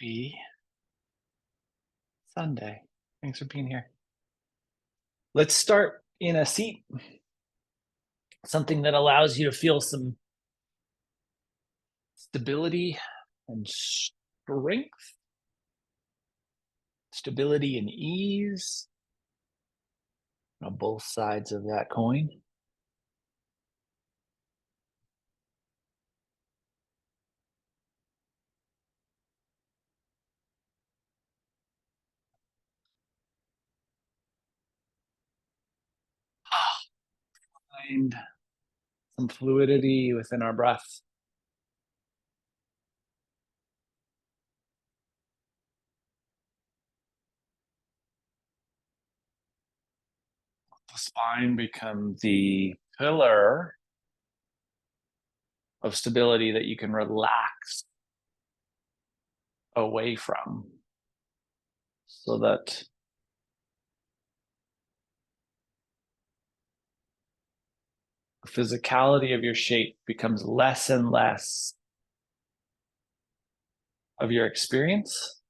Happy Sunday. Thanks for being here. Let's start in a seat. Something that allows you to feel some stability and strength, stability and ease on both sides of that coin. Find some fluidity within our breath. The spine become the pillar of stability that you can relax away from, so that the physicality of your shape becomes less and less of your experience,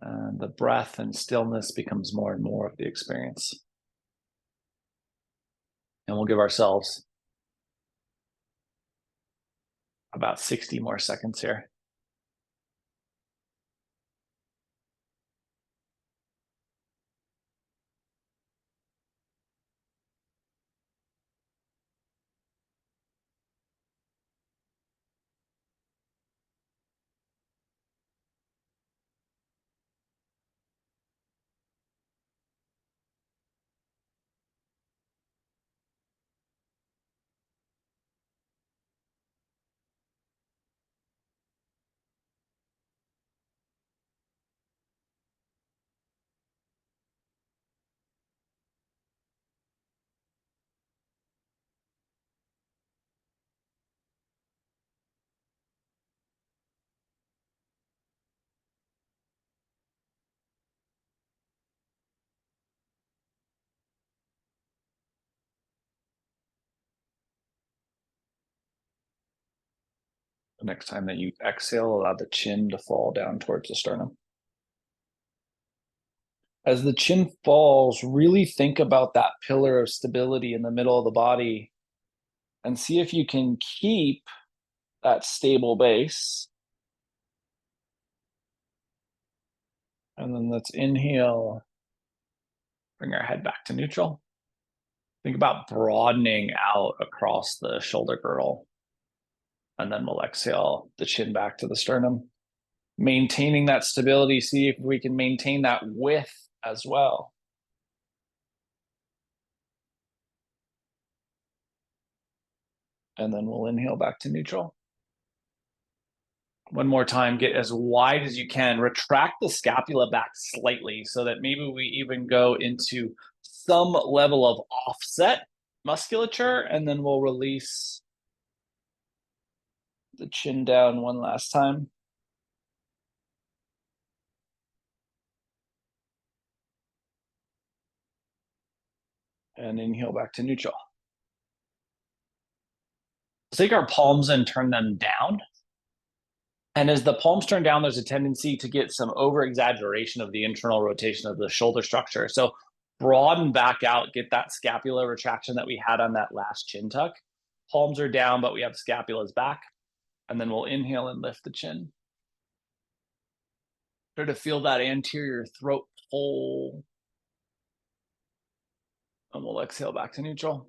and the breath and stillness becomes more and more of the experience. And we'll give ourselves about 60 more seconds here. The next time that you exhale, allow the chin to fall down towards the sternum. As the chin falls, really think about that pillar of stability in the middle of the body and see if you can keep that stable base. And then let's inhale, bring our head back to neutral. Think about broadening out across the shoulder girdle. And then we'll exhale the chin back to the sternum. Maintaining that stability, see if we can maintain that width as well. And then we'll inhale back to neutral. One more time, get as wide as you can. Retract the scapula back slightly so that maybe we even go into some level of offset musculature, and then we'll release the chin down one last time. And inhale back to neutral. Let's take our palms and turn them down. And as the palms turn down, there's a tendency to get some over-exaggeration of the internal rotation of the shoulder structure. So broaden back out, get that scapular retraction that we had on that last chin tuck. Palms are down, but we have scapulas back. And then we'll inhale and lift the chin. Try to feel that anterior throat pull. And we'll exhale back to neutral.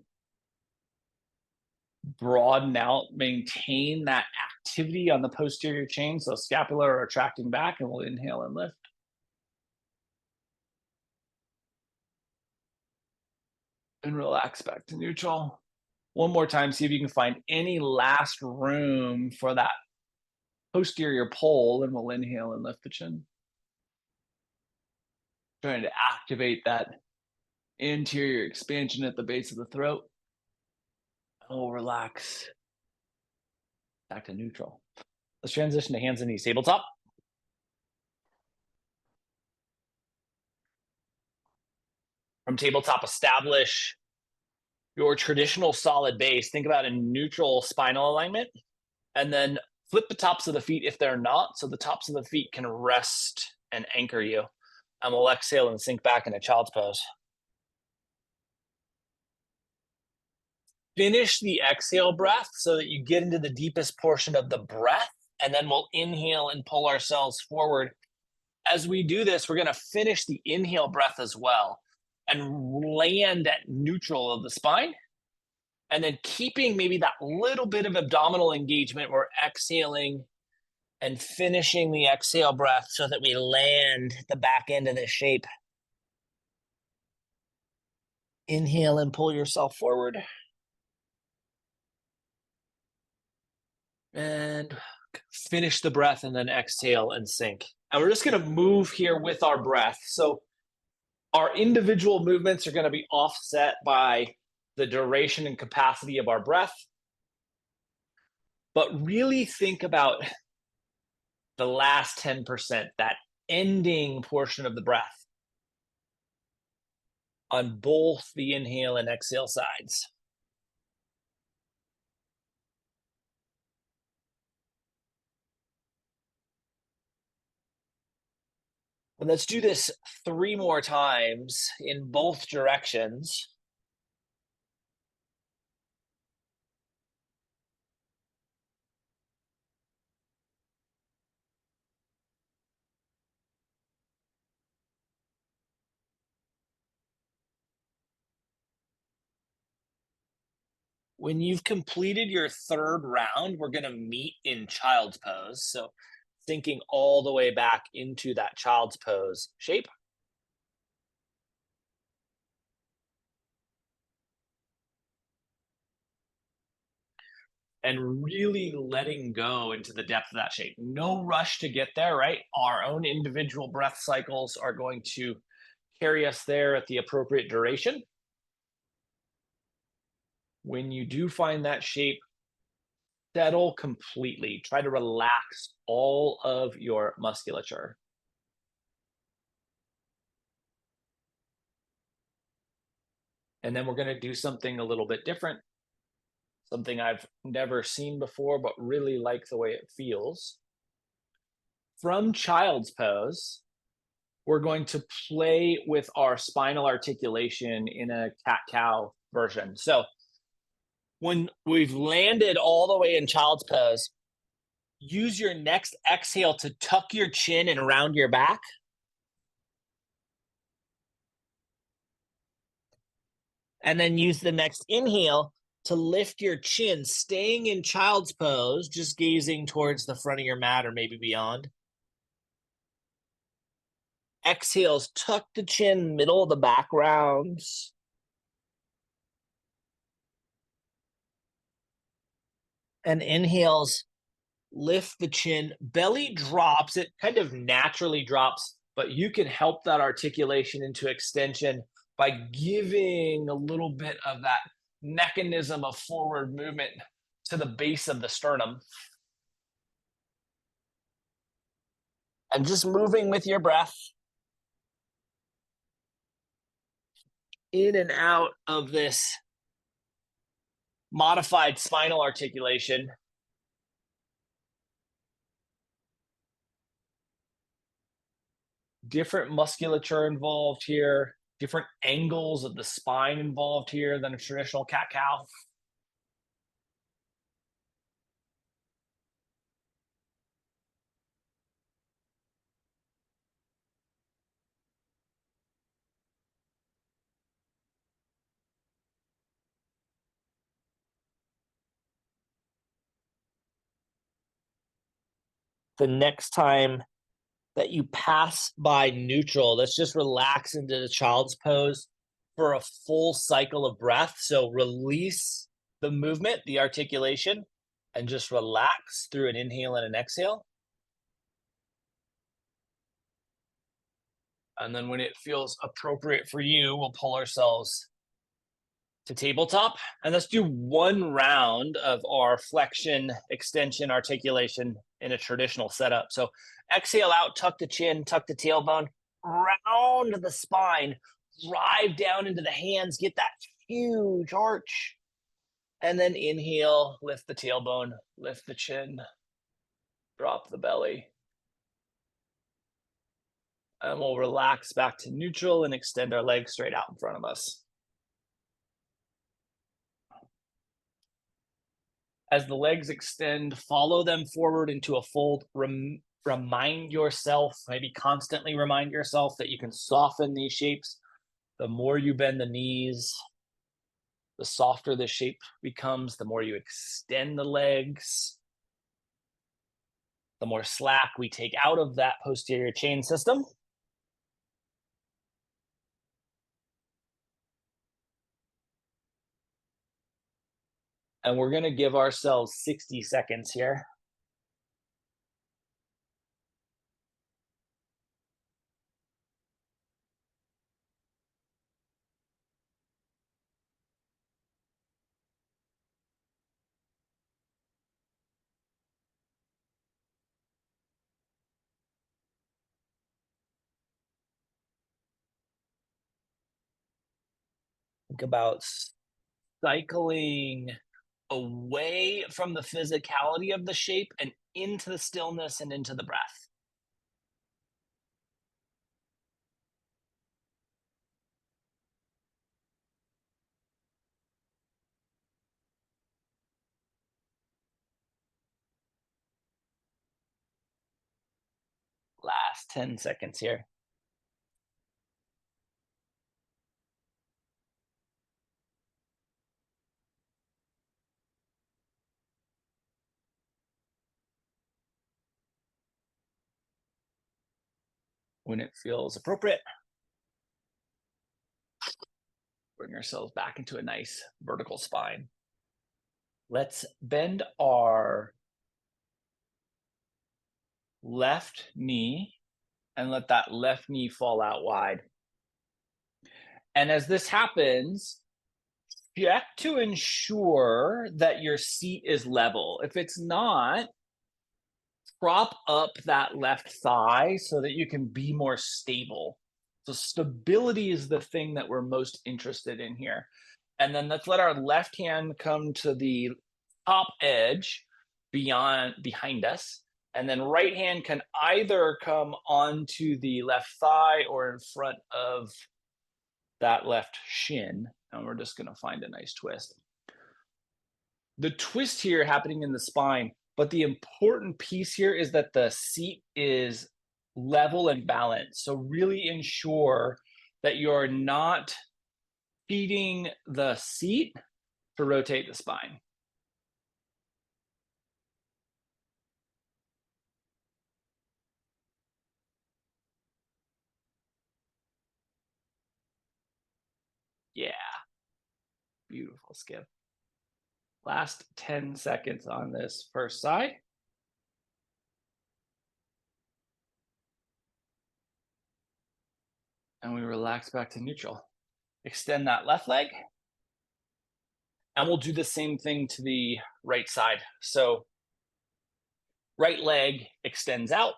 Broaden out, maintain that activity on the posterior chain. So scapula are retracting back, and we'll inhale and lift. And relax back to neutral. One more time, see if you can find any last room for that posterior pull, and we'll inhale and lift the chin. Trying to activate that anterior expansion at the base of the throat. And we'll relax back to neutral. Let's transition to hands and knees, tabletop. From tabletop, establish your traditional solid base. Think about a neutral spinal alignment, and then Flip the tops of the feet if they're not, so the tops of the feet can rest and anchor you. And we'll exhale and sink back into child's pose. Finish the exhale breath so that you get into the deepest portion of the breath, and then we'll inhale and pull ourselves forward. As we do this, we're going to finish the inhale breath as well and land at neutral of the spine. And then keeping maybe that little bit of abdominal engagement, we're exhaling and finishing the exhale breath so that we land the back end of this shape. Inhale and pull yourself forward. And finish the breath and then exhale and sink. And we're just going to move here with our breath. So our individual movements are going to be offset by the duration and capacity of our breath. But really think about the last 10%, that ending portion of the breath on both the inhale and exhale sides. And let's do this 3 more times in both directions. When you've completed your 3rd round, we're going to meet in child's pose. So sinking all the way back into that child's pose shape. And really letting go into the depth of that shape. No rush to get there, right? Our own individual breath cycles are going to carry us there at the appropriate duration. When you do find that shape, settle completely. Try to relax all of your musculature. And then we're going to do something a little bit different, something I've never seen before, but really like the way it feels. From child's pose, we're going to play with our spinal articulation in a cat-cow version. So when we've landed all the way in child's pose, use your next exhale to tuck your chin and round your back. And then use the next inhale to lift your chin, staying in child's pose, just gazing towards the front of your mat or maybe beyond. Exhales, tuck the chin, middle of the back rounds. And inhales, lift the chin, belly drops, it kind of naturally drops, but you can help that articulation into extension by giving a little bit of that mechanism of forward movement to the base of the sternum. And just moving with your breath in and out of this modified spinal articulation. Different musculature involved here, different angles of the spine involved here than a traditional cat-cow. The next time that you pass by neutral, let's just relax into the child's pose for a full cycle of breath. So release the movement, the articulation, and just relax through an inhale and an exhale. And then when it feels appropriate for you, we'll pull ourselves to tabletop. And let's do 1 round of our flexion, extension, articulation in a traditional setup. So exhale out, tuck the chin, tuck the tailbone, round the spine, drive down into the hands, get that huge arch. And then inhale, lift the tailbone, lift the chin. Drop the belly. And we'll relax back to neutral and extend our legs straight out in front of us. As the legs extend, follow them forward into a fold. Remind yourself, maybe constantly remind yourself that you can soften these shapes. The more you bend the knees, the softer the shape becomes, the more you extend the legs, the more slack we take out of that posterior chain system. And we're going to give ourselves 60 seconds here. Think about cycling away from the physicality of the shape and into the stillness and into the breath. Last 10 seconds here. When it feels appropriate, bring ourselves back into a nice vertical spine. Let's bend our left knee and let that left knee fall out wide. And as this happens, check to ensure that your seat is level. If it's not, prop up that left thigh so that you can be more stable. So stability is the thing that we're most interested in here. And then let's let our left hand come to the top edge behind us. And then right hand can either come onto the left thigh or in front of that left shin. And we're just going to find a nice twist. The twist here happening in the spine, but the important piece here is that the seat is level and balanced. So really ensure that you're not feeding the seat to rotate the spine. Yeah, beautiful, Skip. Last 10 seconds on this first side. And we relax back to neutral. Extend that left leg. And we'll do the same thing to the right side. So right leg extends out,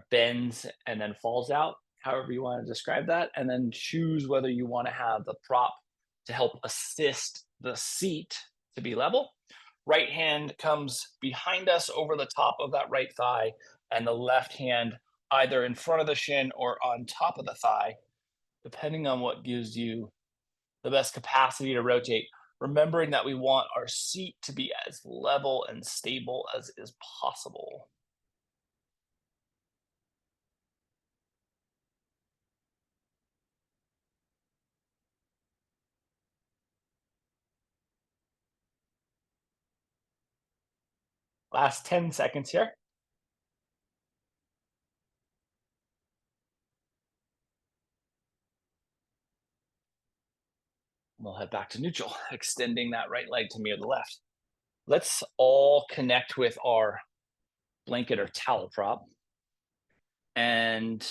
bends and then falls out, however you want to describe that. And then choose whether you want to have the prop to help assist the seat to be level. Right hand comes behind us over the top of that right thigh, and the left hand either in front of the shin or on top of the thigh, depending on what gives you the best capacity to rotate. Remembering that we want our seat to be as level and stable as is possible. Last 10 seconds here. We'll head back to neutral, extending that right leg to mirror the left. Let's all connect with our blanket or towel prop. And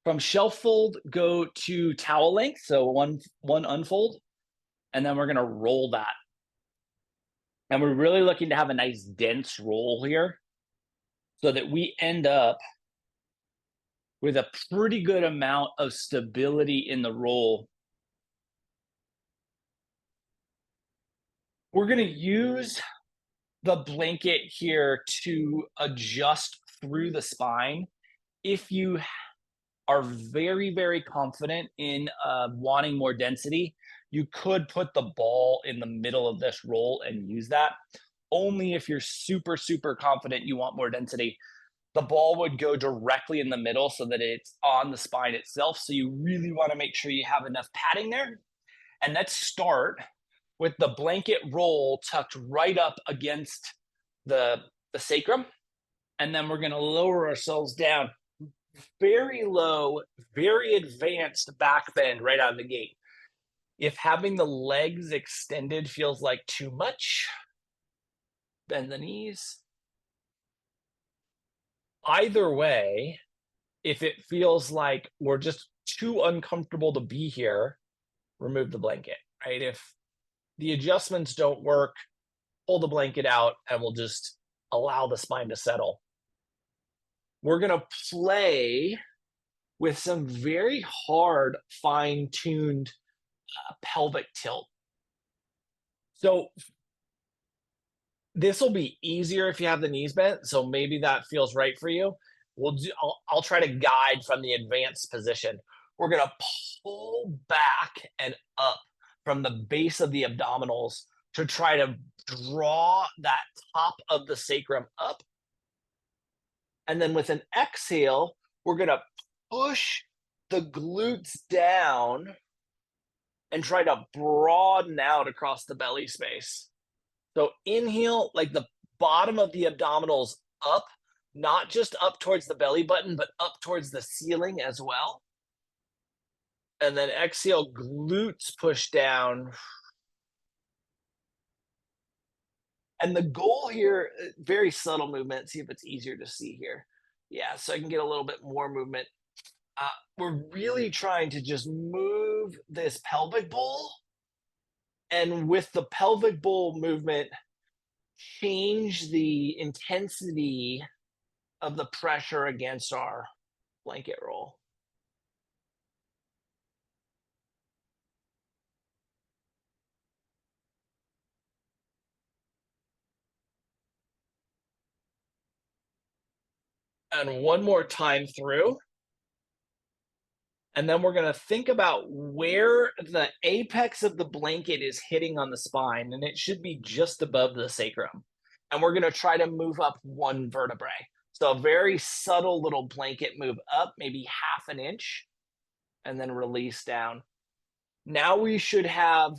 from shelf fold, go to towel length. So one unfold, and then we're going to roll that. And we're really looking to have a nice dense roll here so that we end up with a pretty good amount of stability in the roll. We're going to use the blanket here to adjust through the spine. If you are very, very confident in wanting more density, you could put the ball in the middle of this roll and use that. Only if you're super, super confident you want more density. The ball would go directly in the middle so that it's on the spine itself. So you really want to make sure you have enough padding there. And let's start with the blanket roll tucked right up against the, the sacrum. And then we're going to lower ourselves down very low, very advanced back bend right out of the gate. If having the legs extended feels like too much, bend the knees. Either way, if it feels like we're just too uncomfortable to be here, remove the blanket, right? If the adjustments don't work, pull the blanket out and we'll just allow the spine to settle. We're going to play with some very hard, fine-tuned pelvic tilt. So this will be easier if you have the knees bent. So maybe that feels right for you. I'll try to guide from the advanced position. We're going to pull back and up from the base of the abdominals to try to draw that top of the sacrum up. And then with an exhale, we're going to push the glutes down and try to broaden out across the belly space. So inhale, like the bottom of the abdominals up, not just up towards the belly button, but up towards the ceiling as well. And then exhale, glutes push down. And the goal here, very subtle movement. See if it's easier to see here. Yeah, so I can get a little bit more movement. We're really trying to just move this pelvic bowl. And with the pelvic bowl movement, change the intensity of the pressure against our blanket roll. And one more time through. And then we're going to think about where the apex of the blanket is hitting on the spine, and it should be just above the sacrum. And we're going to try to move up one vertebrae. So a very subtle little blanket move up, maybe half an inch, and then release down. Now we should have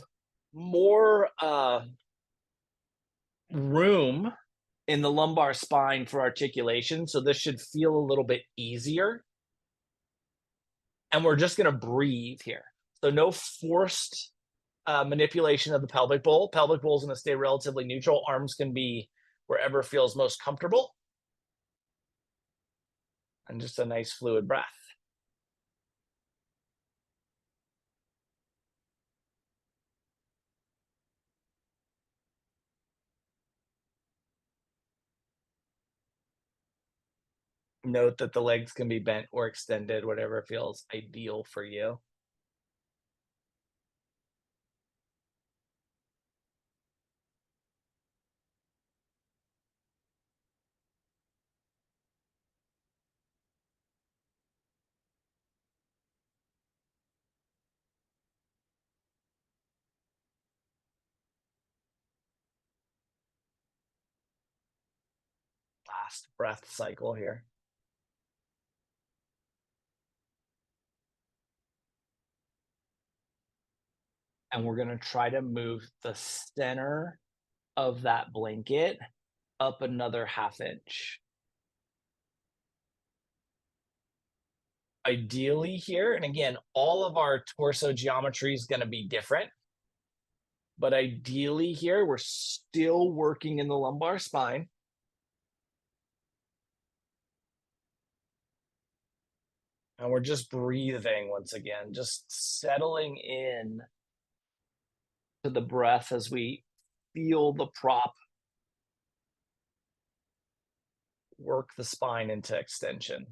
more room in the lumbar spine for articulation. So this should feel a little bit easier. And we're just going to breathe here. So no forced manipulation of the pelvic bowl. Pelvic bowl is going to stay relatively neutral. Arms can be wherever feels most comfortable. And just a nice fluid breath. Note that the legs can be bent or extended, whatever feels ideal for you. Last breath cycle here. And we're going to try to move the center of that blanket up another half inch. Ideally here, and again, all of our torso geometry is going to be different, but ideally here, we're still working in the lumbar spine. And we're just breathing once again, just settling in to the breath as we feel the prop work the spine into extension.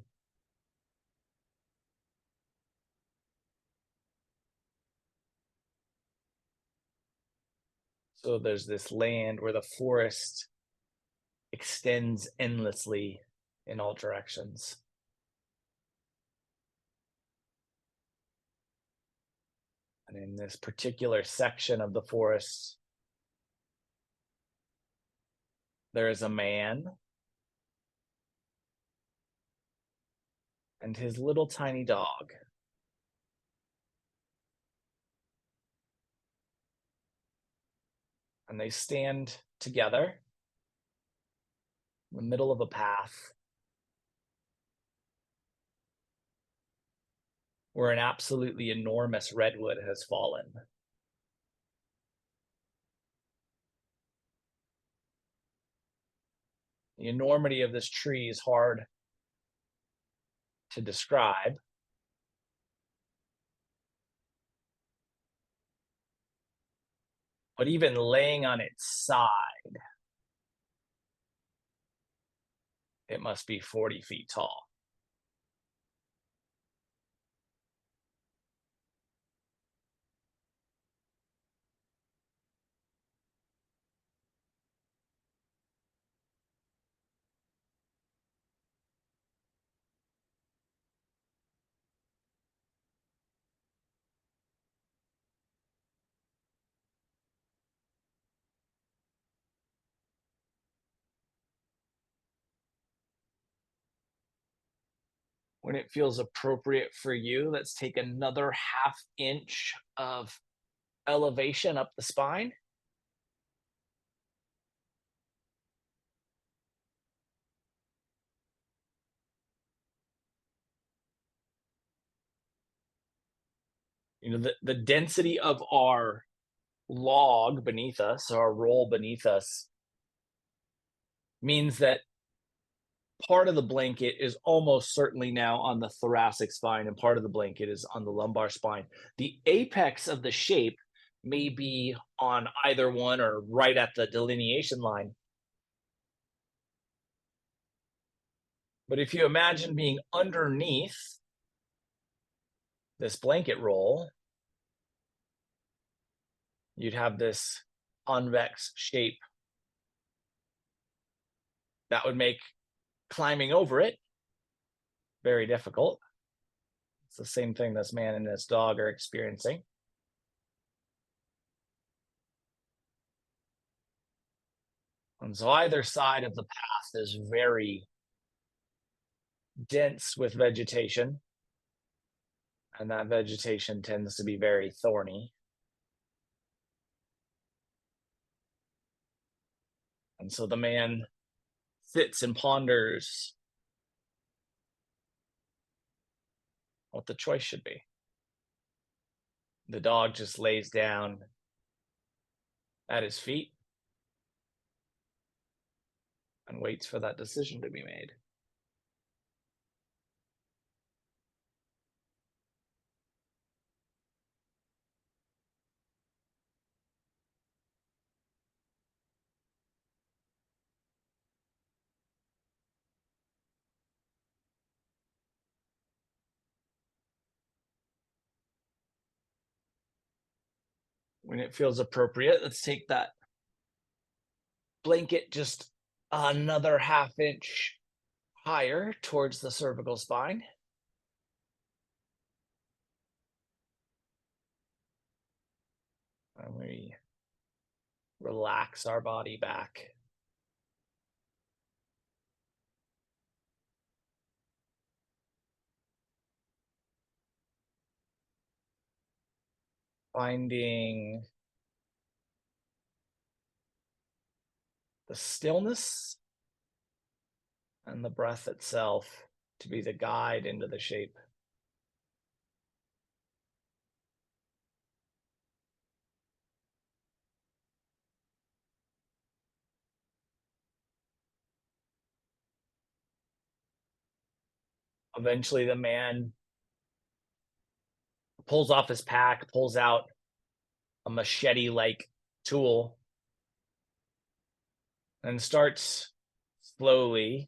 So there's this land where the forest extends endlessly in all directions. And in this particular section of the forest, there is a man and his little tiny dog. And they stand together in the middle of a path where an absolutely enormous redwood has fallen. The enormity of this tree is hard to describe. But even laying on its side, it must be 40 feet tall. When it feels appropriate for you, let's take another half inch of elevation up the spine. The density of our log beneath us, our roll beneath us, means that part of the blanket is almost certainly now on the thoracic spine and part of the blanket is on the lumbar spine. The apex of the shape may be on either one or right at the delineation line. But if you imagine being underneath this blanket roll, you'd have this convex shape that would make climbing over it very difficult. It's the same thing this man and this dog are experiencing. And so either side of the path is very dense with vegetation, and that vegetation tends to be very thorny. And so the man sits and ponders what the choice should be. The dog just lays down at his feet and waits for that decision to be made. When it feels appropriate, let's take that blanket just another half inch higher towards the cervical spine. And we relax our body back. Finding the stillness and the breath itself to be the guide into the shape. Eventually, the man pulls off his pack, pulls out a machete like tool, and starts slowly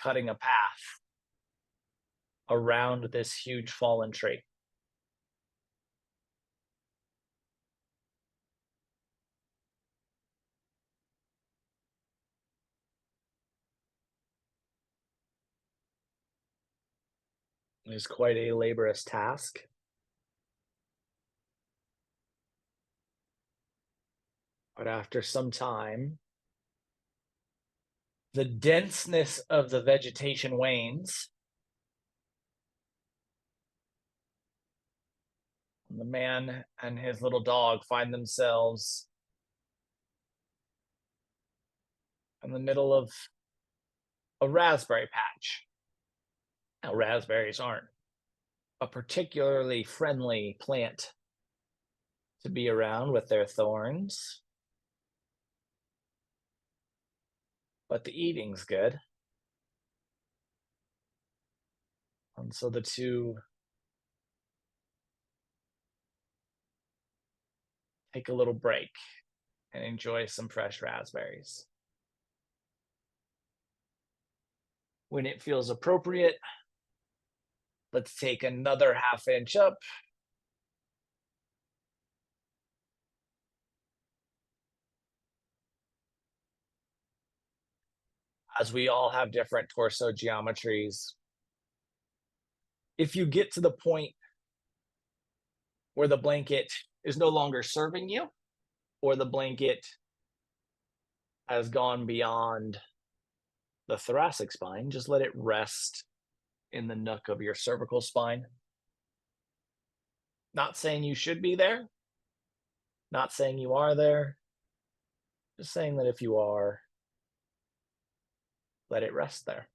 cutting a path around this huge fallen tree. is quite a laborious task. But after some time, the denseness of the vegetation wanes. And the man and his little dog find themselves in the middle of a raspberry patch. Now, raspberries aren't a particularly friendly plant to be around with their thorns, but the eating's good. And so the two take a little break and enjoy some fresh raspberries. When it feels appropriate, let's take another half inch up. As we all have different torso geometries, if you get to the point where the blanket is no longer serving you, or the blanket has gone beyond the thoracic spine, just let it rest in the nook of your cervical spine. Not saying you should be there, not saying you are there, just saying that if you are, let it rest there.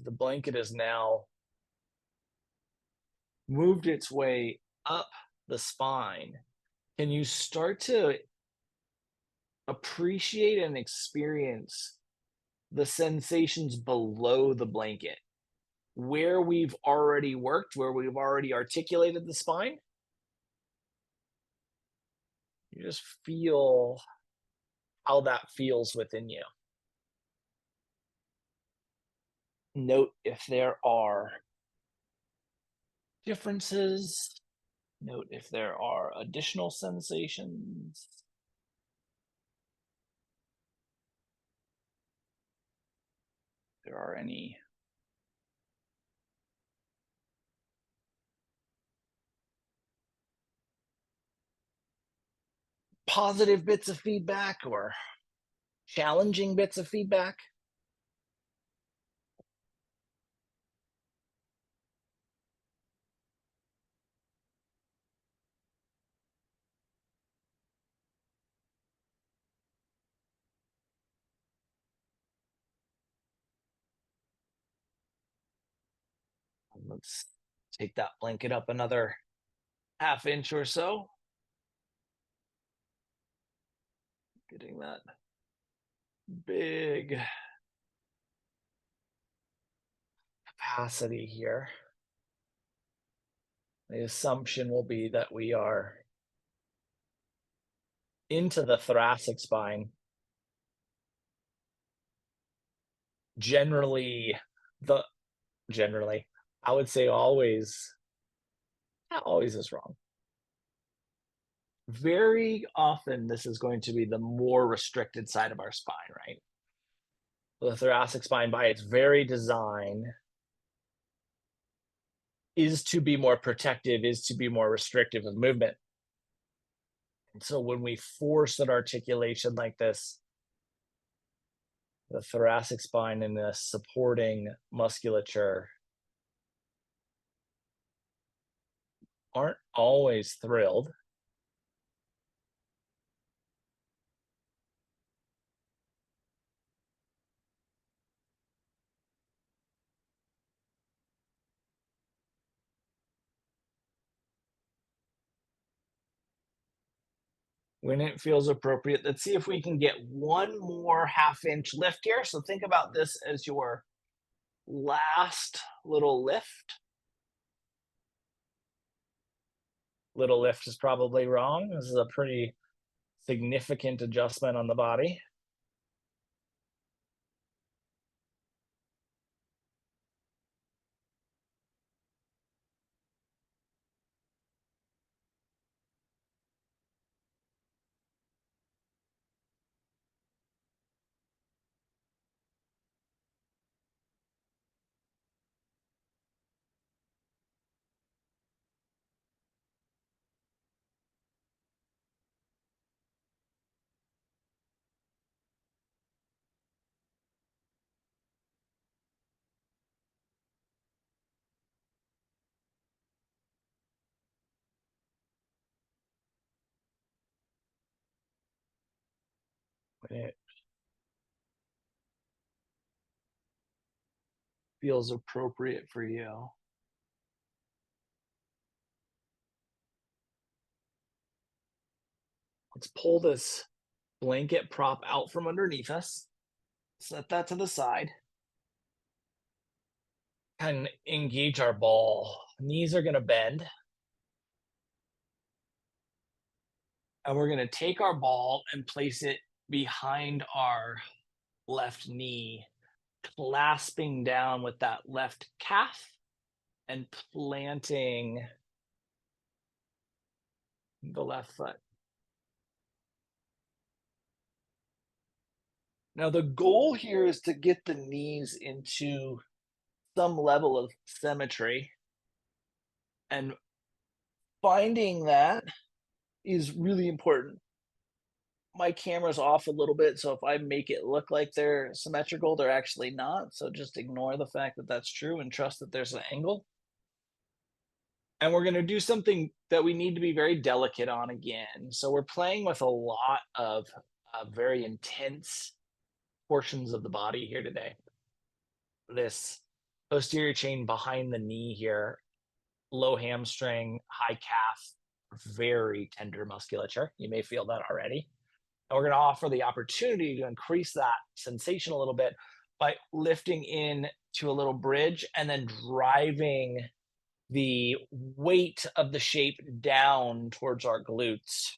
The blanket has now moved its way up the spine. Can you start to appreciate and experience the sensations below the blanket, where we've already worked, where we've already articulated the spine? You just feel how that feels within you. Note if there are differences. Note if there are additional sensations. If there are any positive bits of feedback or challenging bits of feedback. Let's take that blanket up another half inch or so. Getting that big capacity here. The assumption will be that we are into the thoracic spine. Generally, I would say always, not always is wrong. Very often, this is going to be the more restricted side of our spine, right? The thoracic spine, by its very design, is to be more protective, is to be more restrictive of movement. And so when we force an articulation like this, the thoracic spine and the supporting musculature aren't always thrilled. When it feels appropriate, let's see if we can get one more half inch lift here. So think about this as your last little lift. Little lift is probably wrong. This is a pretty significant adjustment on the body. it feels appropriate for you. Let's pull this blanket prop out from underneath us. Set that to the side. And engage our ball. Knees are going to bend. And we're going to take our ball and place it behind our left knee, clasping down with that left calf and planting the left foot. Now, the goal here is to get the knees into some level of symmetry. And finding that is really important. My camera's off a little bit, so if I make it look like they're symmetrical, they're actually not. So just ignore the fact that that's true and trust that there's an angle. And we're going to do something that we need to be very delicate on again. So we're playing with a lot of very intense portions of the body here today. This posterior chain behind the knee here, low hamstring, high calf, very tender musculature. You may feel that already. And we're going to offer the opportunity to increase that sensation a little bit by lifting in to a little bridge and then driving the weight of the shape down towards our glutes.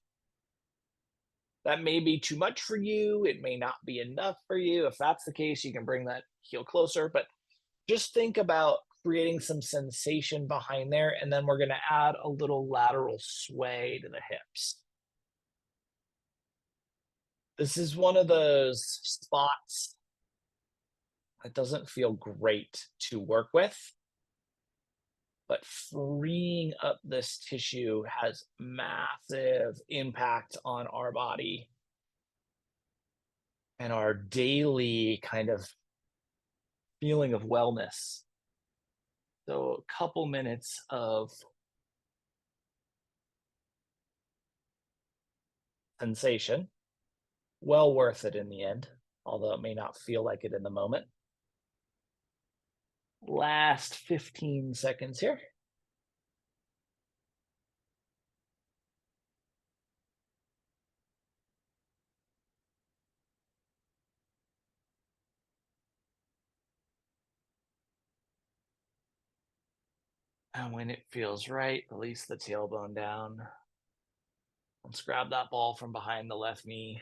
That may be too much for you. It may not be enough for you. If that's the case, you can bring that heel closer, but just think about creating some sensation behind there. And then we're going to add a little lateral sway to the hips. This is one of those spots that doesn't feel great to work with, but freeing up this tissue has massive impact on our body and our daily kind of feeling of wellness. So a couple minutes of sensation, well worth it in the end, although it may not feel like it in the moment. Last 15 seconds here. And when it feels right, release the tailbone down. Let's grab that ball from behind the left knee.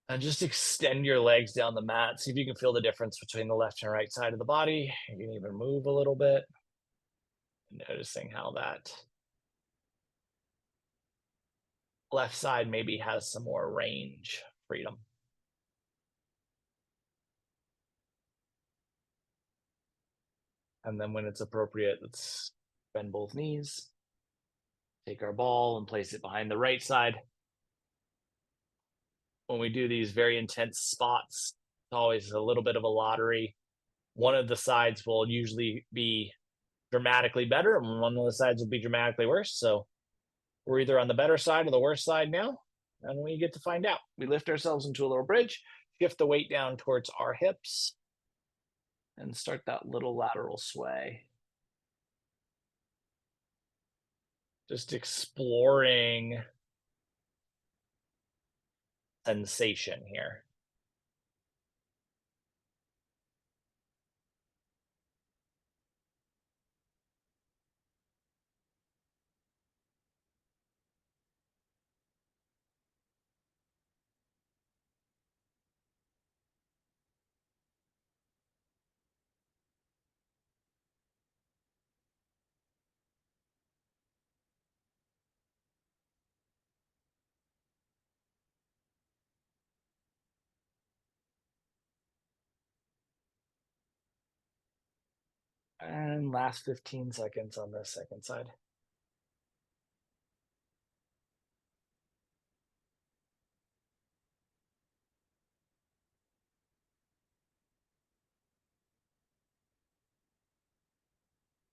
And just extend your legs down the mat. See if you can feel the difference between the left and right side of the body. You can even move a little bit. Noticing how that left side maybe has some more range, freedom. And then when it's appropriate, let's bend both knees. Take our ball and place it behind the right side. When we do these very intense spots, it's always a little bit of a lottery. One of the sides will usually be dramatically better, and one of the sides will be dramatically worse. So we're either on the better side or the worse side now, and we get to find out. We lift ourselves into a little bridge, shift the weight down towards our hips, and start that little lateral sway. Just exploring sensation here. And last 15 seconds on the second side.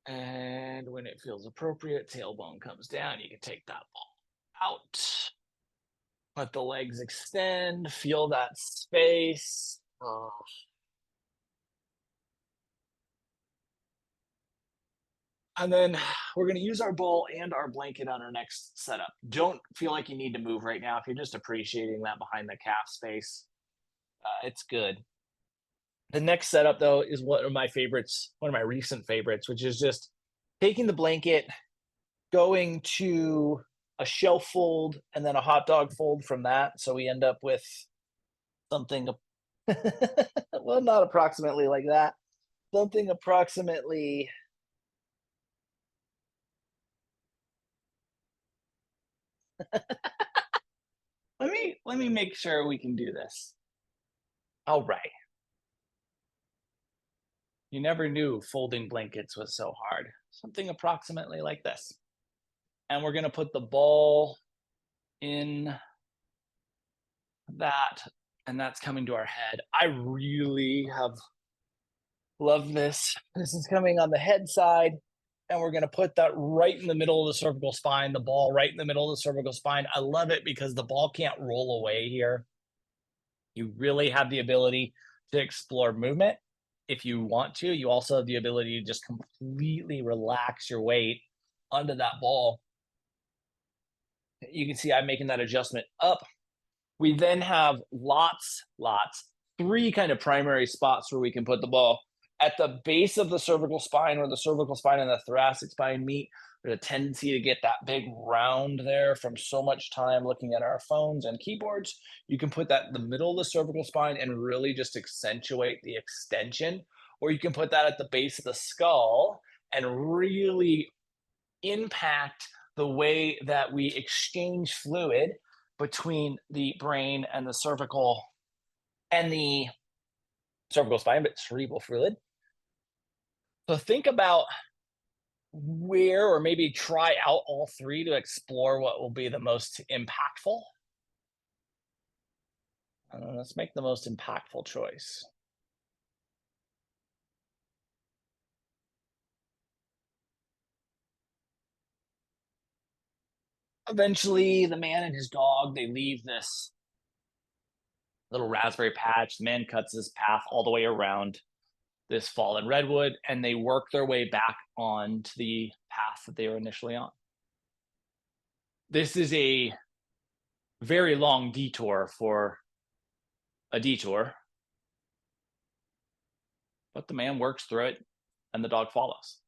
And when it feels appropriate, tailbone comes down. You can take that ball out. Let the legs extend, feel that space. Oh. And then we're going to use our ball and our blanket on our next setup. Don't feel like you need to move right now. If you're just appreciating that behind the calf space, it's good. The next setup, though, is one of my favorites, one of my recent favorites, which is just taking the blanket, going to a shelf fold, and then a hot dog fold from that. So we end up with something, well, not approximately like that, something approximately. Let me make sure we can do this. All right. You never knew folding blankets was so hard. Something approximately like this. And we're going to put the ball in that, and that's coming to our head. I really have loved this. This is coming on the head side, and we're going to put that right in the middle of the cervical spine, the ball right in the middle of the cervical spine. I love it because the ball can't roll away here. You really have the ability to explore movement if you want to. You also have the ability to just completely relax your weight onto that ball. You can see I'm making that adjustment up. We then have lots, three kind of primary spots where we can put the ball. At the base of the cervical spine, where the cervical spine and the thoracic spine meet, there's a tendency to get that big round there from so much time looking at our phones and keyboards. You can put that in the middle of the cervical spine and really just accentuate the extension, or you can put that at the base of the skull and really impact the way that we exchange fluid between the brain and the cervical spine, but cerebral fluid. So think about where, or maybe try out all three to explore what will be the most impactful. Let's make the most impactful choice. Eventually, the man and his dog, they leave this little raspberry patch. The man cuts his path all the way around this fallen redwood, and they work their way back onto the path that they were initially on. This is a very long detour for a detour, but the man works through it and the dog follows.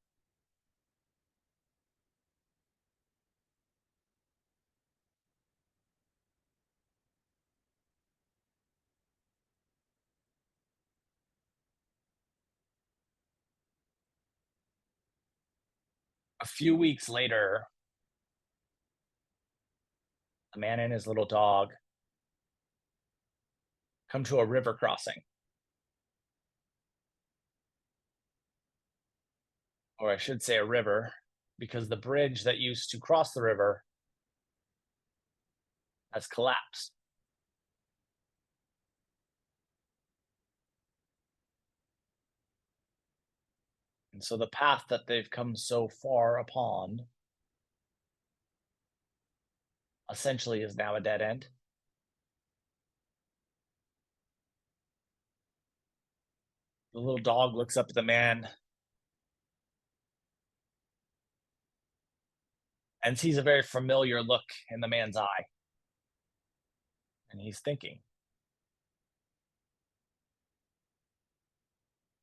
A few weeks later, the man and his little dog come to a river crossing. Or I should say a river, because the bridge that used to cross the river has collapsed. And so the path that they've come so far upon essentially is now a dead end. The little dog looks up at the man and sees a very familiar look in the man's eye. And he's thinking.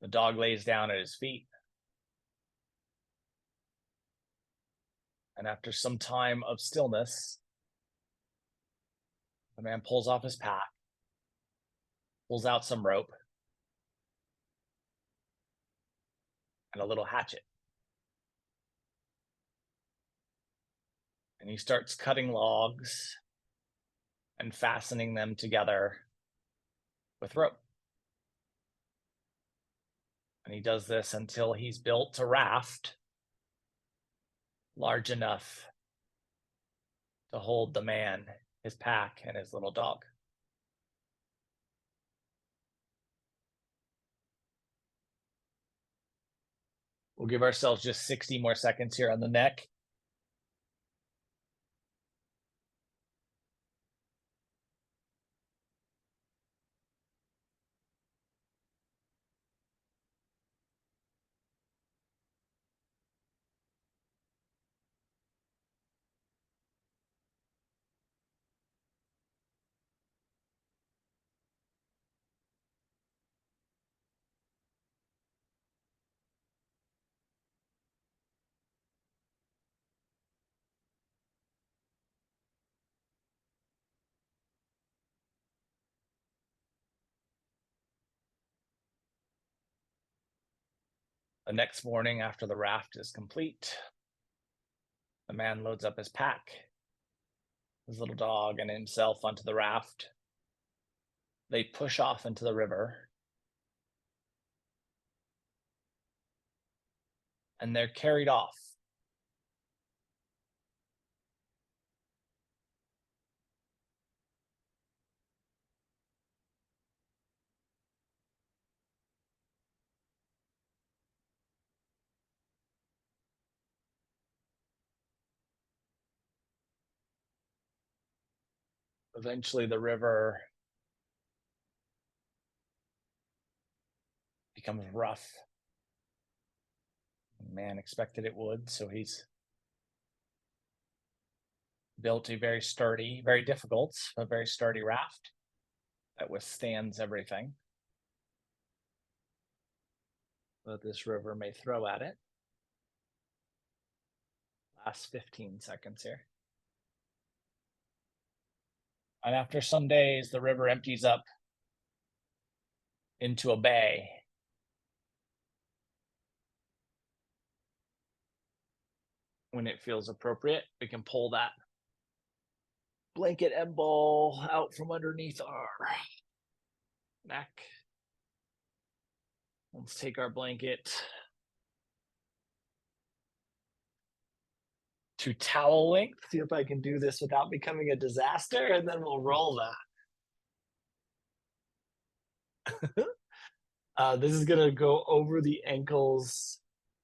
The dog lays down at his feet. And after some time of stillness, the man pulls off his pack, pulls out some rope, and a little hatchet. And he starts cutting logs and fastening them together with rope. And he does this until he's built a raft large enough to hold the man, his pack, and his little dog. We'll give ourselves just 60 more seconds here on the neck. The next morning, after the raft is complete, the man loads up his pack, his little dog, and himself onto the raft. They push off into the river, and they're carried off. Eventually, the river becomes rough. The man expected it would, so he's built a very sturdy, very difficult, but very sturdy raft that withstands everything that this river may throw at it. Last 15 seconds here. And after some days, the river empties up into a bay. When it feels appropriate, we can pull that blanket and ball out from underneath our neck. Let's take our blanket to towel length. See if I can do this without becoming a disaster, and then we'll roll that. This is gonna go over the ankles,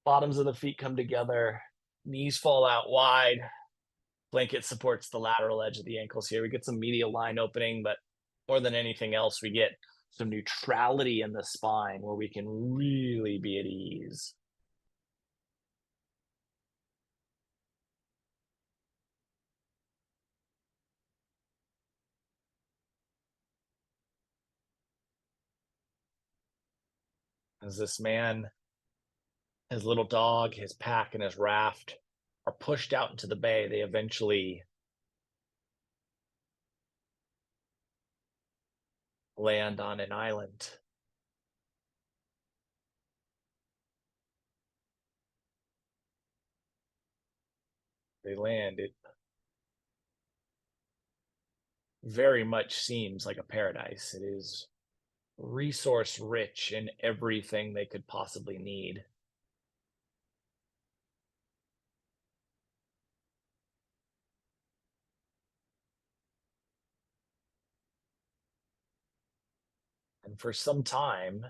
bottoms of the feet come together, knees fall out wide, blanket supports the lateral edge of the ankles here. We get some medial line opening, but more than anything else, we get some neutrality in the spine where we can really be at ease. As this man, his little dog, his pack, and his raft are pushed out into the bay, they eventually land on an island. They land. It very much seems like a paradise. It is resource rich in everything they could possibly need. And for some time,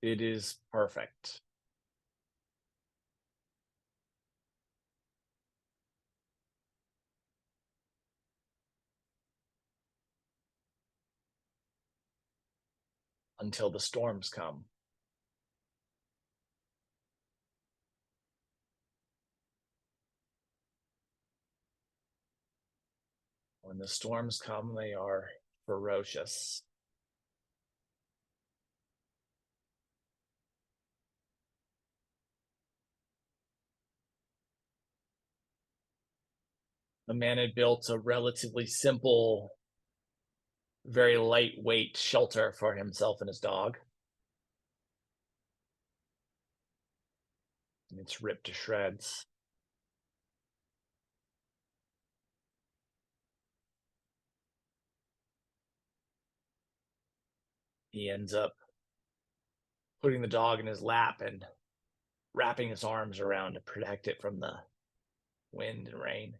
it is perfect. Until the storms come. When the storms come, they are ferocious. The man had built a relatively simple, very lightweight shelter for himself and his dog. And it's ripped to shreds. He ends up putting the dog in his lap and wrapping his arms around to protect it from the wind and rain.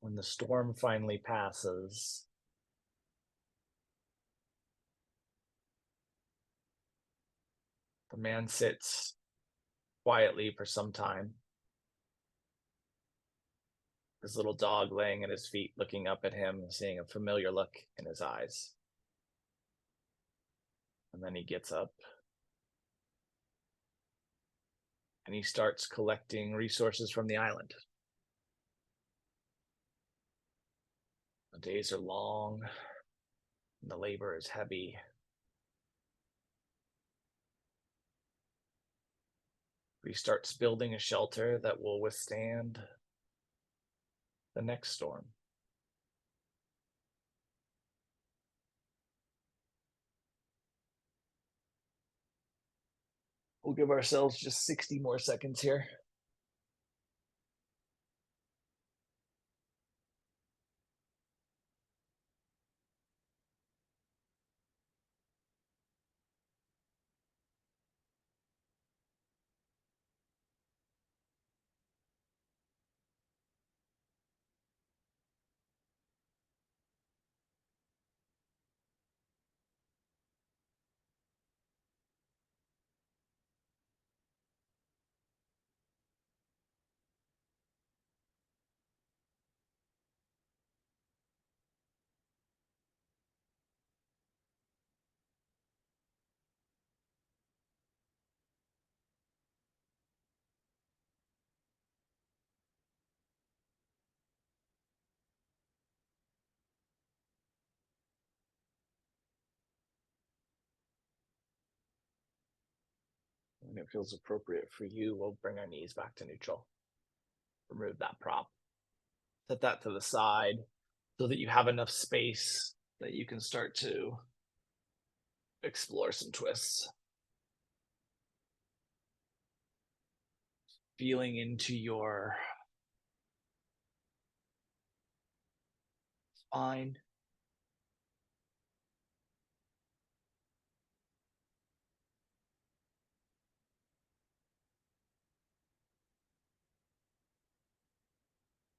When the storm finally passes, the man sits quietly for some time, his little dog laying at his feet, looking up at him, seeing a familiar look in his eyes. And then he gets up and he starts collecting resources from the island. The days are long and the labor is heavy. We start building a shelter that will withstand the next storm. We'll give ourselves just 60 more seconds here. When it feels appropriate for you, we'll bring our knees back to neutral. Remove that prop. Set that to the side so that you have enough space that you can start to explore some twists. Feeling into your spine.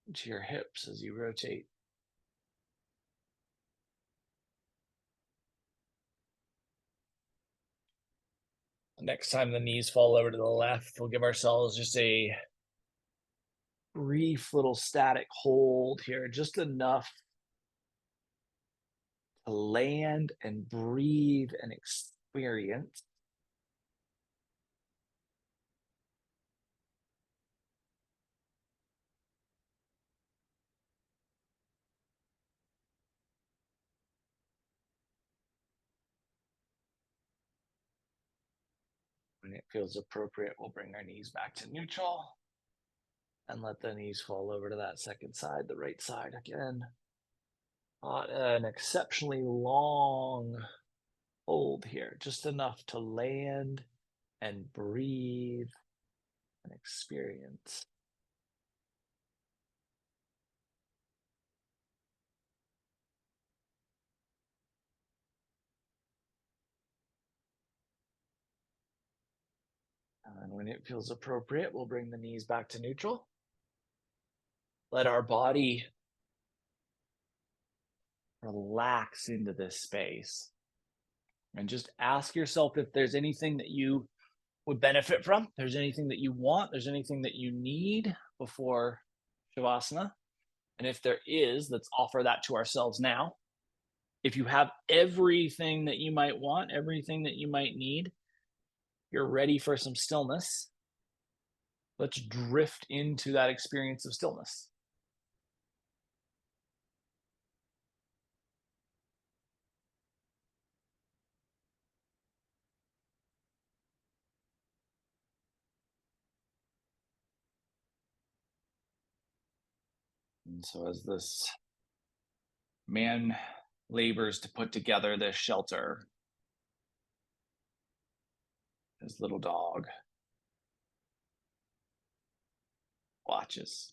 Into your hips as you rotate. Next time the knees fall over to the left, we'll give ourselves just a brief little static hold here, just enough to land and breathe and experience. When it feels appropriate, we'll bring our knees back to neutral and let the knees fall over to that second side, the right side again. Not an exceptionally long hold here, just enough to land and breathe and experience. And when it feels appropriate, we'll bring the knees back to neutral. Let our body relax into this space. And just ask yourself if there's anything that you would benefit from, there's anything that you want, there's anything that you need before Shavasana. And if there is, let's offer that to ourselves now. If you have everything that you might want, everything that you might need, you're ready for some stillness. Let's drift into that experience of stillness. And so as this man labors to put together this shelter, his little dog watches.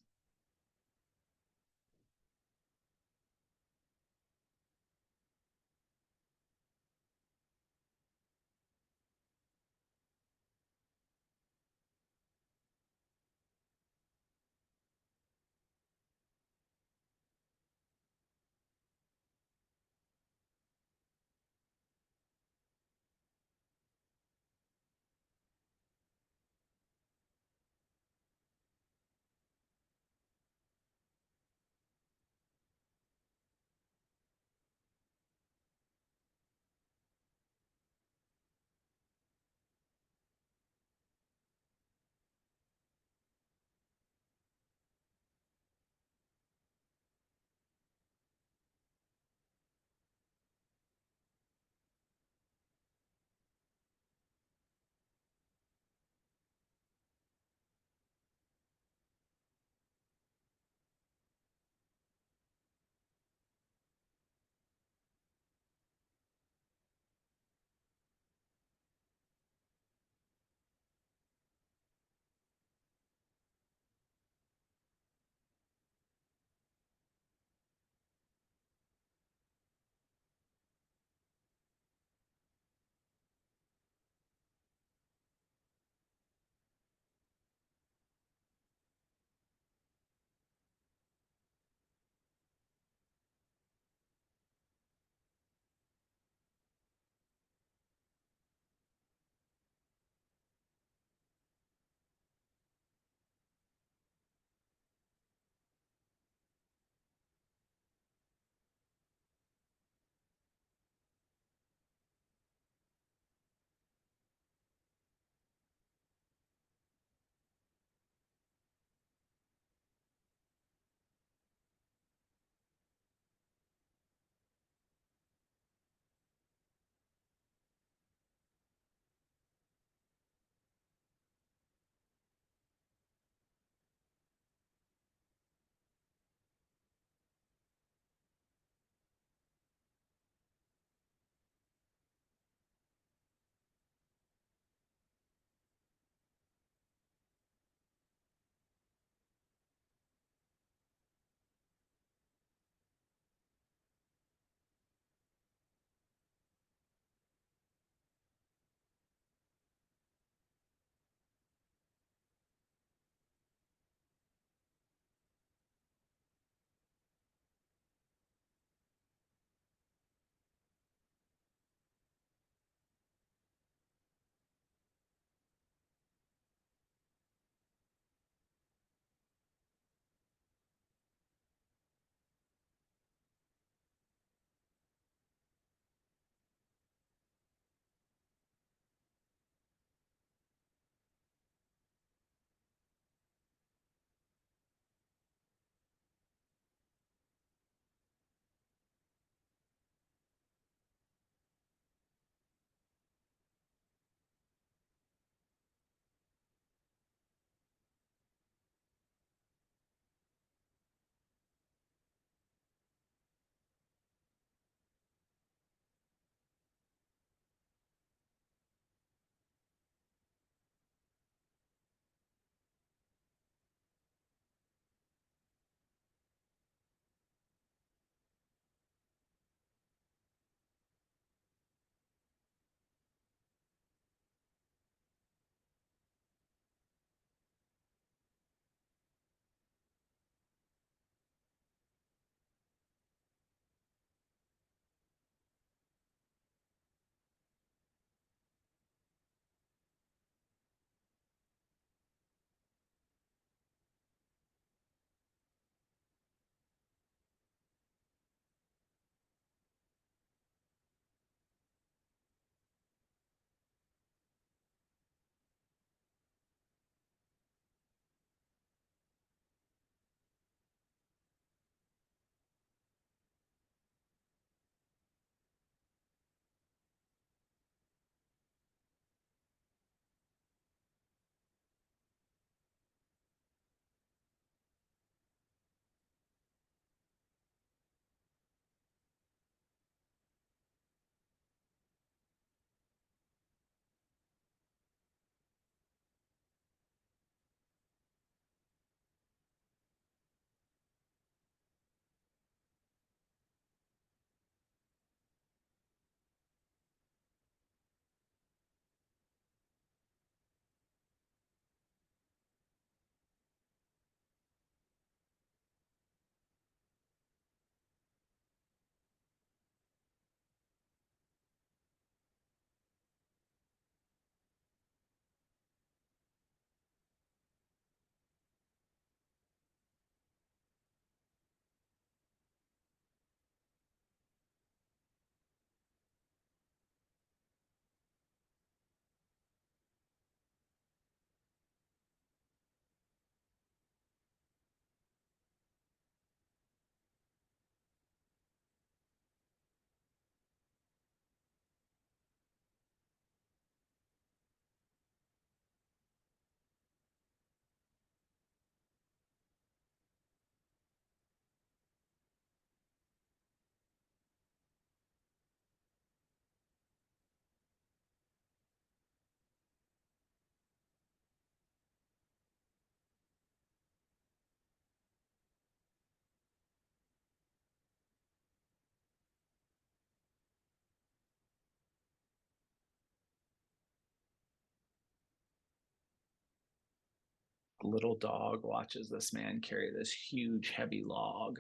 little dog watches this man carry this huge, heavy log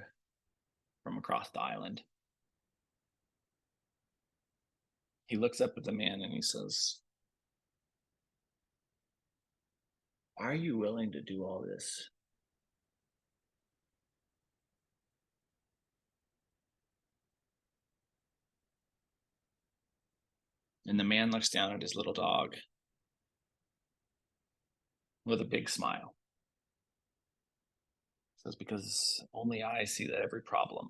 from across the island. He looks up at the man and he says, "Why are you willing to do all this?" And the man looks down at his little dog with a big smile. Says, "Because only I see that every problem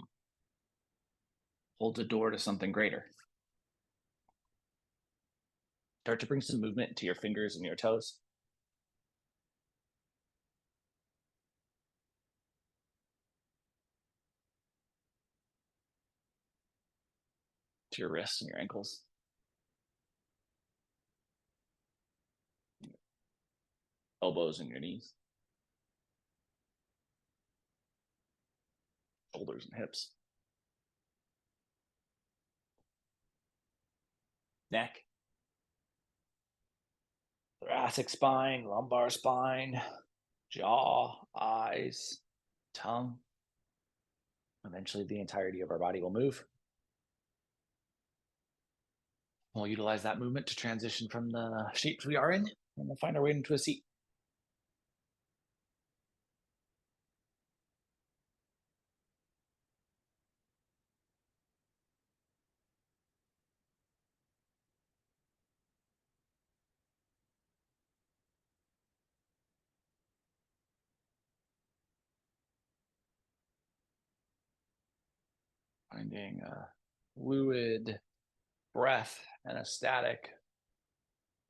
holds a door to something greater." Start to bring some movement to your fingers and your toes. To your wrists and your ankles. Elbows and your knees. Shoulders and hips. Neck. Thoracic spine, lumbar spine, jaw, eyes, tongue. Eventually, the entirety of our body will move. We'll utilize that movement to transition from the shapes we are in, and we'll find our way into a seat. Finding a fluid breath and a static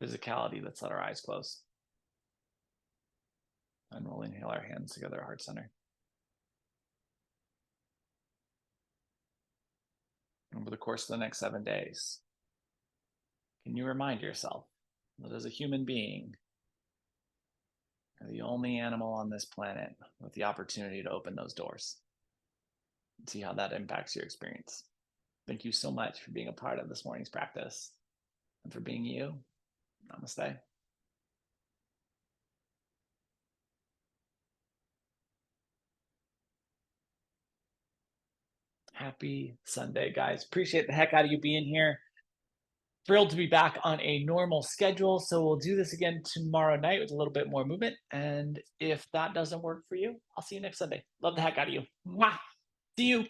physicality. Let's let our eyes close. And we'll inhale our hands together, heart center. Over the course of the next 7 days, can you remind yourself that as a human being, you're the only animal on this planet with the opportunity to open those doors? And see how that impacts your experience. Thank you so much for being a part of this morning's practice and for being you. Namaste. Happy Sunday, guys. Appreciate the heck out of you being here. Thrilled to be back on a normal schedule. So we'll do this again tomorrow night with a little bit more movement. And if that doesn't work for you, I'll see you next Sunday. Love the heck out of you. Mwah! See you.